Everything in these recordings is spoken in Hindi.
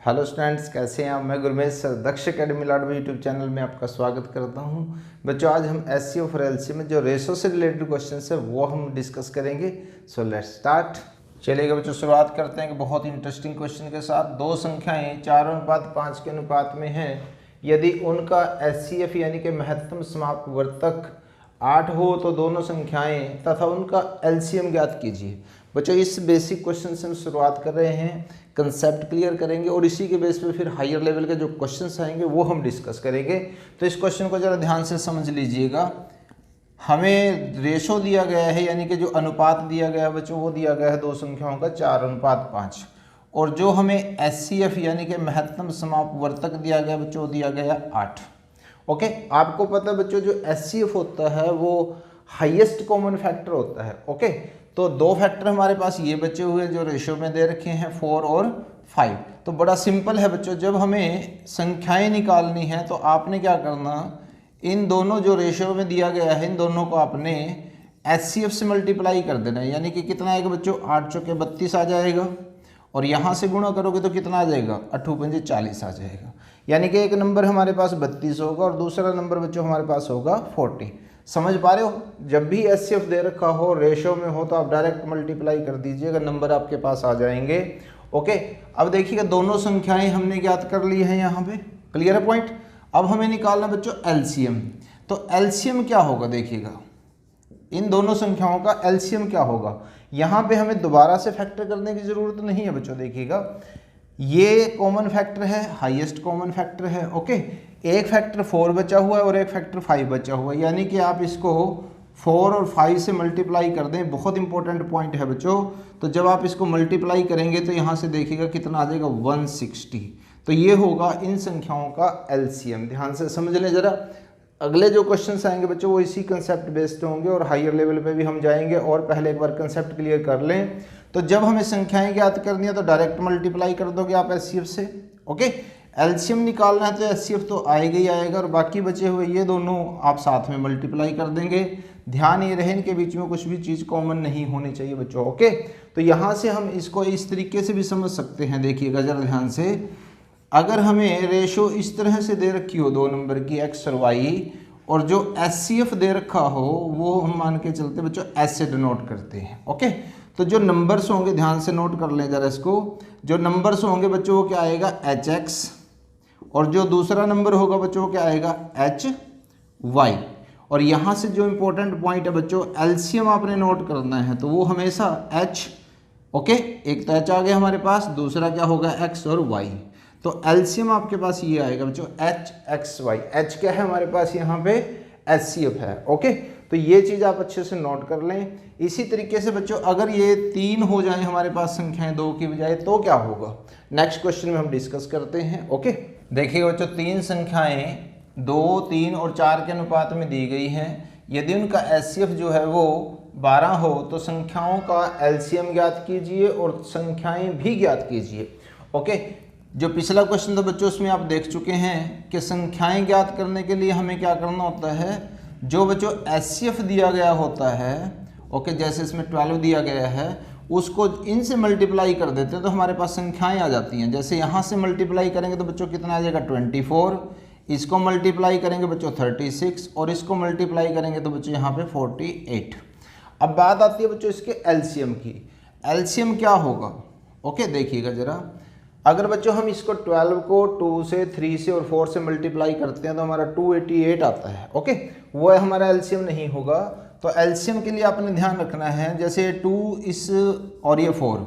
हेलो स्टूडेंट्स, कैसे हैं आप। मैं गुरमेश सर दक्ष अकेडमी लाडवा यूट्यूब चैनल में आपका स्वागत करता हूं। बच्चों, आज हम एससीओ फॉर एलसीएम में जो रेशो से रिलेटेड क्वेश्चन है वो हम डिस्कस करेंगे। So let's start. चलिएगा बच्चों, शुरुआत करते हैं कि बहुत इंटरेस्टिंग क्वेश्चन के साथ। दो संख्याएं 4:5 के अनुपात में हैं, यदि उनका एचसीएफ यानी कि महत्तम समापवर्तक 8 हो तो दोनों संख्याएं तथा उनका एलसीएम ज्ञात कीजिए। बच्चों, इस बेसिक क्वेश्चन से हम शुरुआत कर रहे हैं, कंसेप्ट क्लियर करेंगे और इसी के बेस पे फिर हायर लेवल के जो क्वेश्चंस आएंगे वो हम डिस्कस करेंगे। तो इस क्वेश्चन को ज़रा ध्यान से समझ लीजिएगा। हमें रेशो दिया गया है, यानी कि जो अनुपात दिया गया है बच्चों वो दिया गया है दो संख्याओं का 4:5, और जो हमें एचसीएफ यानी कि महत्तम समापवर्तक दिया गया बच्चों दिया गया 8। ओके, आपको पता है बच्चों जो एचसीएफ होता है वो हाईएस्ट कॉमन फैक्टर होता है। ओके, तो दो फैक्टर हमारे पास ये बचे हुए जो रेशियो में दे रखे हैं 4 और 5। तो बड़ा सिंपल है बच्चों, जब हमें संख्याएं निकालनी है तो आपने क्या करना, इन दोनों जो रेशियो में दिया गया है इन दोनों को आपने एचसीएफ से मल्टीप्लाई कर देना है। यानी कि कितना आएगा बच्चों, 8 चौके 32 आ जाएगा, और यहाँ से गुणा करोगे तो कितना आ जाएगा, 8×5 40 आ जाएगा। यानी कि एक नंबर हमारे पास 32 होगा और दूसरा नंबर बच्चों हमारे पास होगा 40। समझ पा रहे हो। जब भी एचसीएफ दे रखा हो, रेशो में हो, तो आप डायरेक्ट मल्टीप्लाई कर दीजिएगा, नंबर आपके पास आ जाएंगे। ओके, अब देखिएगा दोनों संख्याएं हमने ज्ञात कर ली हैं, यहाँ पे क्लियर है पॉइंट। अब हमें निकालना बच्चों एलसीएम। तो एलसीएम क्या होगा, देखिएगा इन दोनों संख्याओं का एलसीएम क्या होगा। यहाँ पे हमें दोबारा से फैक्टर करने की जरूरत नहीं है बच्चों। देखिएगा ये कॉमन फैक्टर है, हाईएस्ट कॉमन फैक्टर है। ओके, एक फैक्टर 4 बचा हुआ है और एक फैक्टर 5 बचा हुआ है, यानी कि आप इसको 4 और 5 से मल्टीप्लाई कर दें। बहुत इंपॉर्टेंट पॉइंट है बच्चों। तो जब आप इसको मल्टीप्लाई करेंगे तो यहाँ से देखिएगा कितना आ जाएगा, 160। तो ये होगा इन संख्याओं का एलसीएम। ध्यान से समझ लें जरा। अगले जो क्वेश्चन आएंगे बच्चों वो इसी कंसेप्ट बेस्ड होंगे और हायर लेवल पे भी हम जाएंगे, और पहले एक बार कंसेप्ट क्लियर कर लें। तो जब हमें संख्याएं ज्ञात करनी है तो डायरेक्ट मल्टीप्लाई कर दोगे आप एचसीएफ से। ओके, एलसीएम निकालना है तो एचसीएफ तो आएगा ही आएगा, और बाकी बचे हुए ये दोनों आप साथ में मल्टीप्लाई कर देंगे। ध्यान ये रहे इनके बीच में कुछ भी चीज़ कॉमन नहीं होनी चाहिए बच्चों। ओके, तो यहाँ से हम इसको इस तरीके से भी समझ सकते हैं। देखिएगा जरा ध्यान से, अगर हमें रेशो इस तरह से दे रखी हो दो नंबर की एक्स और वाई, और जो एचसीएफ दे रखा हो वो हम मान के चलते बच्चों एस से डिनोट करते हैं। ओके, तो जो नंबर्स होंगे ध्यान से नोट कर लें जरा इसको। जो नंबर्स होंगे बच्चों वो क्या आएगा, एच एक्स, और जो दूसरा नंबर होगा बच्चों वो क्या आएगा, एच वाई। और यहाँ से जो इंपॉर्टेंट पॉइंट है बच्चों, एलसीएम आपने नोट करना है तो वो हमेशा एच। ओके, एक तो एच आ गया हमारे पास, दूसरा क्या होगा एक्स और वाई। तो एलसीएम आपके पास ये आएगा बच्चों एच एक्स वाई। एच क्या है हमारे पास यहाँ पे, एचसीएफ है। ओके, तो ये चीज़ आप अच्छे से नोट कर लें। इसी तरीके से बच्चों अगर ये 3 हो जाए हमारे पास संख्याएं 2 की बजाय तो क्या होगा, नेक्स्ट क्वेश्चन में हम डिस्कस करते हैं। ओके, देखिए बच्चों तीन संख्याएं 2, 3 और 4 के अनुपात में दी गई हैं। यदि उनका एचसीएफ जो है वो 12 हो तो संख्याओं का एलसीएम ज्ञात कीजिए और संख्याएं भी ज्ञात कीजिए। ओके, जो पिछला क्वेश्चन था बच्चों उसमें आप देख चुके हैं कि संख्याएं ज्ञात करने के लिए हमें क्या करना होता है, जो बच्चों एचसीएफ दिया गया होता है, ओके, जैसे इसमें 12 दिया गया है, उसको इनसे मल्टीप्लाई कर देते हैं तो हमारे पास संख्याएं आ जाती हैं। जैसे यहाँ से मल्टीप्लाई करेंगे तो बच्चों कितना आ जाएगा, 24। इसको मल्टीप्लाई करेंगे बच्चों 36, और इसको मल्टीप्लाई करेंगे तो बच्चों यहाँ पे 48। अब बात आती है बच्चों इसके एलसीएम की। एलसीएम क्या होगा, ओके, देखिएगा जरा। अगर बच्चों हम इसको 12 को 2 से 3 से और 4 से मल्टीप्लाई करते हैं तो हमारा 288 आता है। ओके, वो है हमारा एलसीएम नहीं होगा। तो एलसीएम के लिए आपने ध्यान रखना है, जैसे 2 इस और ये 4,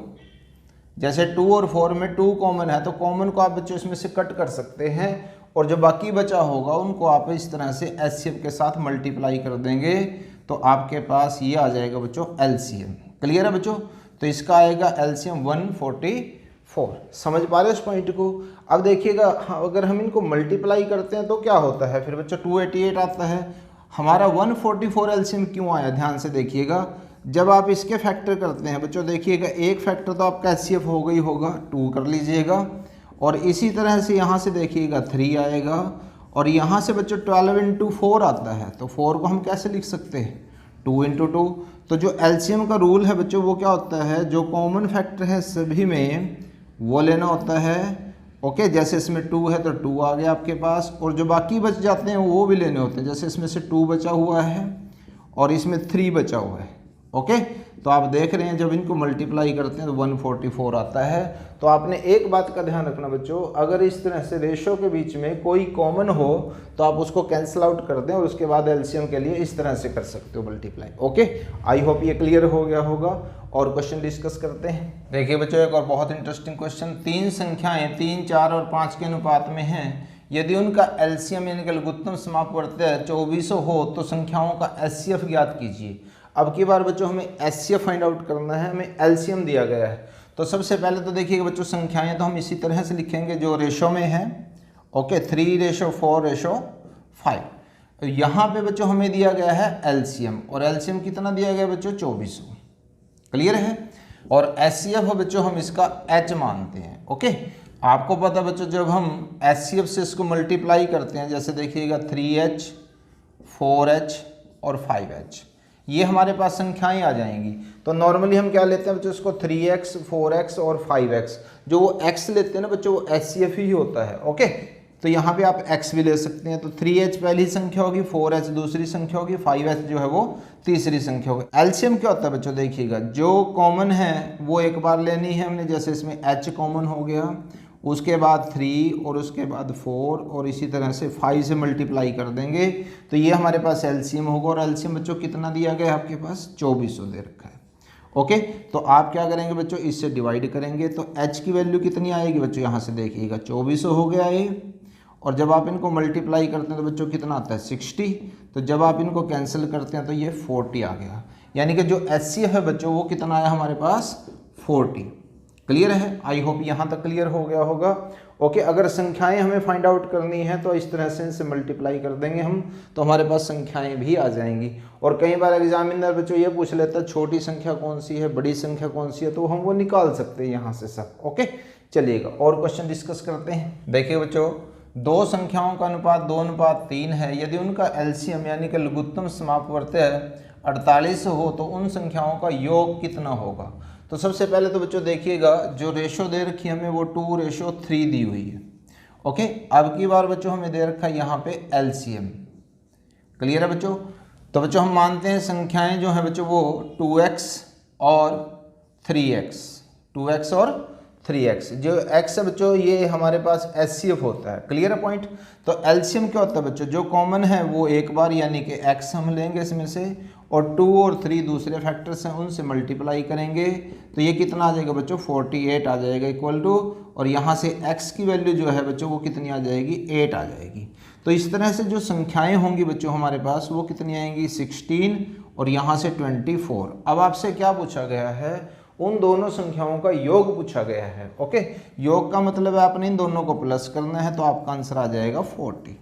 जैसे 2 और 4 में 2 कॉमन है तो कॉमन को आप बच्चों इसमें से कट कर सकते हैं, और जो बाकी बचा होगा उनको आप इस तरह से एचसीएफ के साथ मल्टीप्लाई कर देंगे तो आपके पास ये आ जाएगा बच्चों एलसीएम। क्लियर है बच्चों। तो इसका आएगा एलसीएम 144। समझ पा रहे हो इस पॉइंट को। अब देखिएगा अगर हम इनको मल्टीप्लाई करते हैं तो क्या होता है, फिर बच्चों 288 आता है। हमारा 144 एलसीएम क्यों आया, ध्यान से देखिएगा। जब आप इसके फैक्टर करते हैं बच्चों, देखिएगा एक फैक्टर तो आपका एचसीएफ हो गई होगा, 2 कर लीजिएगा, और इसी तरह से यहाँ से देखिएगा 3 आएगा, और यहाँ से बच्चों 12 × 4 आता है। तो 4 को हम कैसे लिख सकते हैं, 2 × 2। तो जो एलसीएम का रूल है बच्चों वो क्या होता है, जो कॉमन फैक्टर है सभी में वो लेना होता है ओके, जैसे इसमें 2 है तो 2 आ गया आपके पास, और जो बाकी बच जाते हैं वो भी लेने होते हैं। जैसे इसमें से 2 बचा हुआ है और इसमें 3 बचा हुआ है। ओके, तो आप देख रहे हैं जब इनको मल्टीप्लाई करते हैं तो 144 आता है। तो आपने एक बात का ध्यान रखना बच्चों, अगर इस तरह से रेशो के बीच में कोई कॉमन हो तो आप उसको कैंसिल आउट कर दें और उसके बाद एलसीएम के लिए इस तरह से कर सकते हो मल्टीप्लाई। ओके, आई होप ये क्लियर हो गया होगा। और क्वेश्चन डिस्कस करते हैं। देखिए बच्चों, एक और बहुत इंटरेस्टिंग क्वेश्चन, 3 संख्याएं 3, 4 और 5 के अनुपात में हैं। यदि उनका एलसीएम यानी कि लघुत्तम समापवर्त्य 2400 हो तो संख्याओं का एचसीएफ ज्ञात कीजिए। अब की बार बच्चों हमें एचसीएफ फाइंड आउट करना है, हमें एलसीएम दिया गया है। तो सबसे पहले तो देखिएगा बच्चों, संख्याएं तो हम इसी तरह से लिखेंगे जो रेशो में है। ओके, 3:4:5। तो यहाँ पे बच्चों हमें दिया गया है एलसीएम, और एलसीएम कितना दिया गया बच्चों? 2400। क्लियर है। और एचसीएफ बच्चों हम इसका एच मानते हैं। ओके, आपको पता बच्चों जब हम एचसीएफ से इसको मल्टीप्लाई करते हैं, जैसे देखिएगा 3h, 4h और 5h, ये हमारे पास संख्याएं आ जाएंगी। तो नॉर्मली हम क्या लेते हैं बच्चों? इसको 3x, 4x और 5x, जो वो x लेते हैं ना बच्चों, वो एचसीएफ ही होता है। ओके, तो यहाँ पे आप x भी ले सकते हैं। तो 3h पहली संख्या होगी, 4h दूसरी संख्या होगी, 5h जो है वो तीसरी संख्या होगी। एलसीएम क्या होता है बच्चों? देखिएगा जो कॉमन है वो एक बार लेनी है हमने, जैसे इसमें h कॉमन हो गया, उसके बाद 3 और उसके बाद 4 और इसी तरह से 5 से मल्टीप्लाई कर देंगे तो ये हमारे पास एलसीएम होगा। और एलसीएम बच्चों कितना दिया गया है आपके पास? 2400 दे रखा है। ओके, तो आप क्या करेंगे बच्चों? इससे डिवाइड करेंगे तो h की वैल्यू कितनी आएगी बच्चों? यहाँ से देखिएगा 2400 हो गया ये, और जब आप इनको मल्टीप्लाई करते हैं तो बच्चों कितना आता है? 60। तो जब आप इनको कैंसिल करते हैं तो ये 40 आ गया, यानी कि जो एचसीएफ है बच्चों वो कितना आया हमारे पास? 40। क्लियर है। आई होप यहाँ तक क्लियर हो गया होगा। ओके, अगर संख्याएं हमें फाइंड आउट करनी है तो इस तरह से इनसे मल्टीप्लाई कर देंगे हम, तो हमारे पास संख्याएं भी आ जाएंगी। और कई बार एग्जामिनर बच्चों ये पूछ लेता है छोटी संख्या कौन सी है, बड़ी संख्या कौन सी है, तो हम वो निकाल सकते हैं यहाँ से सब। ओके, चलिएगा और क्वेश्चन डिस्कस करते हैं। देखिए बच्चों, दो संख्याओं का अनुपात 2:3 है। यदि उनका एलसीएम यानी कि लघुत्तम समापवर्त्य 48 हो तो उन संख्याओं का योग कितना होगा? तो सबसे पहले तो बच्चों देखिएगा जो रेशो दे रखी है हमें वो 2:3 दी हुई है। ओके, अब की बार बच्चों हमें दे रखा है यहाँ पे एलसीएम। क्लियर है बच्चों। तो बच्चों हम मानते हैं संख्याएं जो है बच्चों वो 2x और 3x, 2x और 3x। जो x है बच्चों ये हमारे पास एचसीएफ होता है। क्लियर है पॉइंट। तो एलसीएम क्या होता है बच्चों? जो कॉमन है वो एक बार यानी कि x हम लेंगे इसमें से, और 2 और 3 दूसरे फैक्टर्स हैं उनसे मल्टीप्लाई करेंगे तो ये कितना आ जाएगा बच्चों? 48 आ जाएगा इक्वल टू, और यहाँ से x की वैल्यू जो है बच्चों वो कितनी आ जाएगी? 8 आ जाएगी। तो इस तरह से जो संख्याएं होंगी बच्चों हमारे पास वो कितनी आएंगी? 16 और यहाँ से 24। अब आपसे क्या पूछा गया है? उन दोनों संख्याओं का योग पूछा गया है। ओके, योग का मतलब है आपने इन दोनों को प्लस करना है, तो आपका आंसर आ जाएगा 40।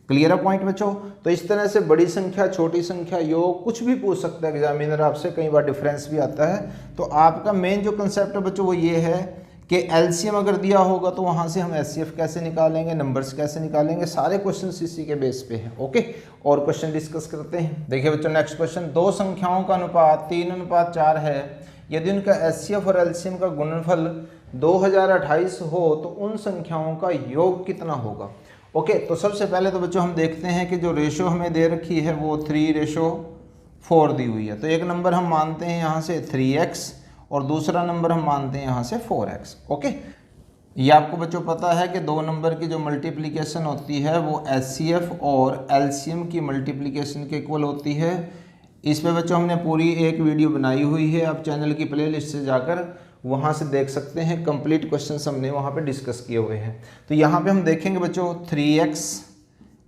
क्लियर है पॉइंट बच्चों। तो इस तरह से बड़ी संख्या, छोटी संख्या, योग कुछ भी पूछ सकता है एग्जामिनर आपसे, कई बार डिफरेंस भी आता है। तो आपका मेन जो कंसेप्ट है बच्चों वो ये है कि एलसीएम अगर दिया होगा तो वहाँ से हम एचसीएफ कैसे निकालेंगे, नंबर्स कैसे निकालेंगे, सारे क्वेश्चन इसी के बेस पे हैं। ओके, और क्वेश्चन डिस्कस करते हैं। देखिए बच्चों नेक्स्ट क्वेश्चन, दो संख्याओं का अनुपात 3:4 है। यदि उनका एचसीएफ और एलसीएम का गुणनफल 2028 हो तो उन संख्याओं का योग कितना होगा? ओके, तो सबसे पहले तो बच्चों हम देखते हैं कि जो रेशो हमें दे रखी है वो 3:4 दी हुई है। तो एक नंबर हम मानते हैं यहाँ से 3x और दूसरा नंबर हम मानते हैं यहाँ से 4x। ओके, ये आपको बच्चों पता है कि दो नंबर की जो मल्टीप्लिकेशन होती है वो एचसीएफ और एलसीएम की मल्टीप्लिकेशन के इक्वल होती है। इस पे बच्चों हमने पूरी एक वीडियो बनाई हुई है, आप चैनल की प्लेलिस्ट से जाकर वहाँ से देख सकते हैं। कंप्लीट क्वेश्चंस हमने वहाँ पे डिस्कस किए हुए हैं। तो यहाँ पे हम देखेंगे बच्चों 3x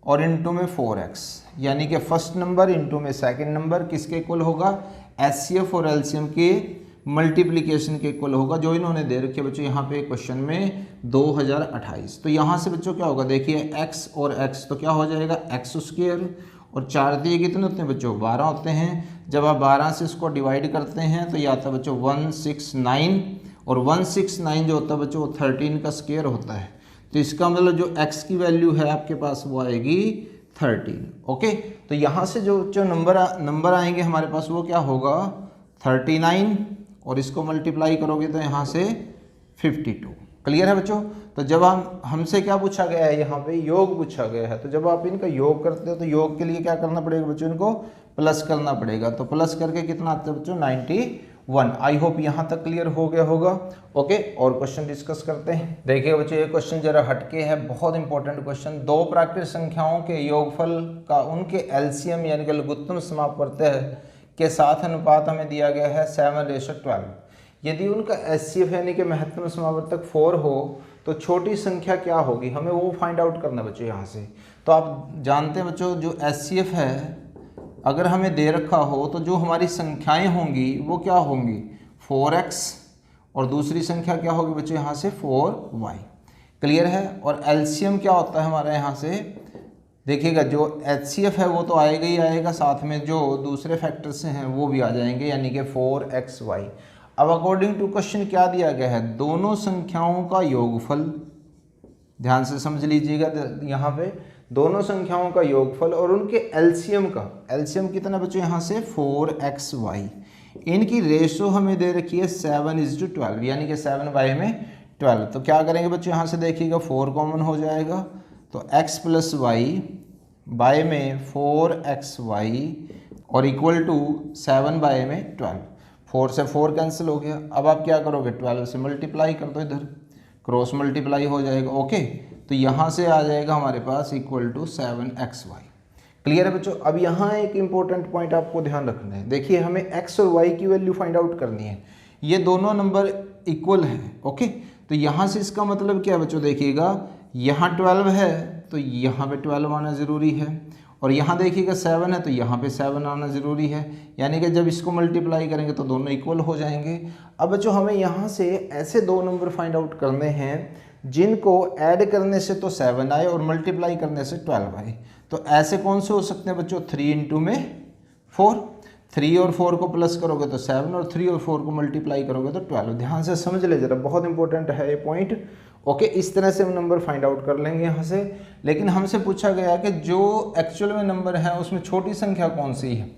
और इनटू में 4x, यानी कि फर्स्ट नंबर इनटू में सेकंड नंबर किसके इक्वल होगा? एचसीएफ और एलसीएम के मल्टीप्लिकेशन के इक्वल होगा, जो इन्होंने दे रखे बच्चों यहाँ पे क्वेश्चन में 2028। तो यहाँ से बच्चों क्या होगा? देखिए x और x तो क्या हो जाएगा? x², और 4 दिए कितने होते हैं बच्चों? 12 होते हैं। जब आप 12 से इसको डिवाइड करते हैं तो ये आता है बच्चों 169, और 169 जो होता है बच्चों वो 13 का स्क्वायर होता है। तो इसका मतलब जो x की वैल्यू है आपके पास वो आएगी 13। ओके, तो यहाँ से जो नंबर आएंगे हमारे पास वो क्या होगा? 39, और इसको मल्टीप्लाई करोगे तो यहाँ से 52। क्लियर है बच्चों। तो जब हमसे क्या पूछा गया है, यहाँ पे योग पूछा गया है, तो जब आप इनका योग करते हो तो योग के लिए क्या करना पड़ेगा बच्चों, इनको प्लस करना पड़ेगा। तो प्लस करके कितना आता है बच्चों, 91। आई होप यहाँ तक क्लियर हो गया होगा। ओके, और क्वेश्चन डिस्कस करते हैं। देखिए बच्चों, ये क्वेश्चन जरा हटके है, बहुत इंपॉर्टेंट क्वेश्चन। दो प्राकृतिक संख्याओं के योगफल का उनके एलसीएम यानी कि लघुत्तम समापवर्तय के साथ अनुपात हमें दिया गया है 7:12। यदि उनका एचसीएफ यानी कि महत्तम समावर्तक 4 हो तो छोटी संख्या क्या होगी, हमें वो फाइंड आउट करना है बच्चों यहाँ से। तो आप जानते हैं बच्चों, जो एचसीएफ है अगर हमें दे रखा हो तो जो हमारी संख्याएं होंगी वो क्या होंगी, 4x, और दूसरी संख्या क्या होगी बच्चों यहाँ से 4y। क्लियर है। और एलसीएम क्या होता है हमारा यहाँ से, देखिएगा जो एचसीएफ है वो तो आएगा ही आएगा, साथ में जो दूसरे फैक्टर्स हैं वो भी आ जाएंगे, यानी कि 4xy। अब अकॉर्डिंग टू क्वेश्चन क्या दिया गया है, दोनों संख्याओं का योगफल, ध्यान से समझ लीजिएगा, यहाँ पे दोनों संख्याओं का योगफल और उनके एलसीएम का, एलसीएम कितना बच्चों यहाँ से 4xy, इनकी रेशो हमें दे रखी है 7:12, यानी कि 7/12। तो क्या करेंगे बच्चों, यहाँ से देखिएगा 4 कॉमन हो जाएगा, तो x + y बाय में 4xy और इक्वल टू 7/12। 4 से 4 कैंसिल हो गया। अब आप क्या करोगे, 12 से मल्टीप्लाई कर दो, इधर क्रॉस मल्टीप्लाई हो जाएगा। ओके, तो यहाँ से आ जाएगा हमारे पास इक्वल टू 7xy। क्लियर है बच्चों। अब यहाँ एक इंपॉर्टेंट पॉइंट आपको ध्यान रखना है। देखिए, हमें x और y की वैल्यू फाइंड आउट करनी है। ये दोनों नंबर इक्वल हैं। ओके, तो यहाँ से इसका मतलब क्या है बच्चों, देखिएगा यहाँ 12 है तो यहाँ पे 12 आना ज़रूरी है, और यहाँ देखिएगा 7 है तो यहाँ पे 7 आना ज़रूरी है, यानी कि जब इसको मल्टीप्लाई करेंगे तो दोनों इक्वल हो जाएंगे। अब बच्चों हमें यहाँ से ऐसे दो नंबर फाइंड आउट करने हैं जिनको ऐड करने से तो 7 आए और मल्टीप्लाई करने से 12 आए। तो ऐसे कौन से हो सकते हैं बच्चों, 3 × 4, 3 और 4 को प्लस करोगे तो 7 और 3 और 4 को मल्टीप्लाई करोगे तो 12। ध्यान से समझ ले जरा, बहुत इंपॉर्टेंट है ये पॉइंट। ओके, इस तरह से हम नंबर फाइंड आउट कर लेंगे यहाँ से। लेकिन हमसे पूछा गया कि जो एक्चुअल में नंबर है उसमें छोटी संख्या कौन सी है।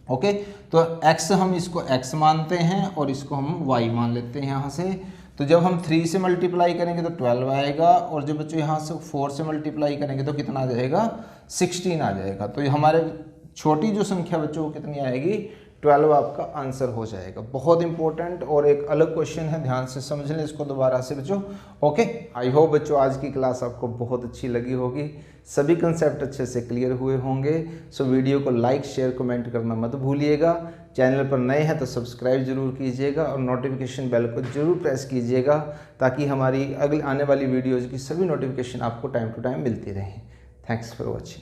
ओके, तो x हम इसको x मानते हैं और इसको हम y मान लेते हैं यहाँ से। तो जब हम 3 से मल्टीप्लाई करेंगे तो 12 आएगा, और जब बच्चों यहाँ से 4 से मल्टीप्लाई करेंगे तो कितना आ जाएगा, 16 आ जाएगा। तो ये हमारे छोटी जो संख्या बच्चों वो कितनी आएगी, 12 आपका आंसर हो जाएगा। बहुत इंपॉर्टेंट और एक अलग क्वेश्चन है, ध्यान से समझ लें इसको दोबारा से बच्चों। ओके, आई होप बच्चों आज की क्लास आपको बहुत अच्छी लगी होगी, सभी कंसेप्ट अच्छे से क्लियर हुए होंगे। सो वीडियो को लाइक शेयर कमेंट करना मत भूलिएगा। चैनल पर नए हैं तो सब्सक्राइब जरूर कीजिएगा और नोटिफिकेशन बेल को जरूर प्रेस कीजिएगा, ताकि हमारी अगली आने वाली वीडियोज़ की सभी नोटिफिकेशन आपको टाइम टू टाइम मिलती रहें। Thanks for watching.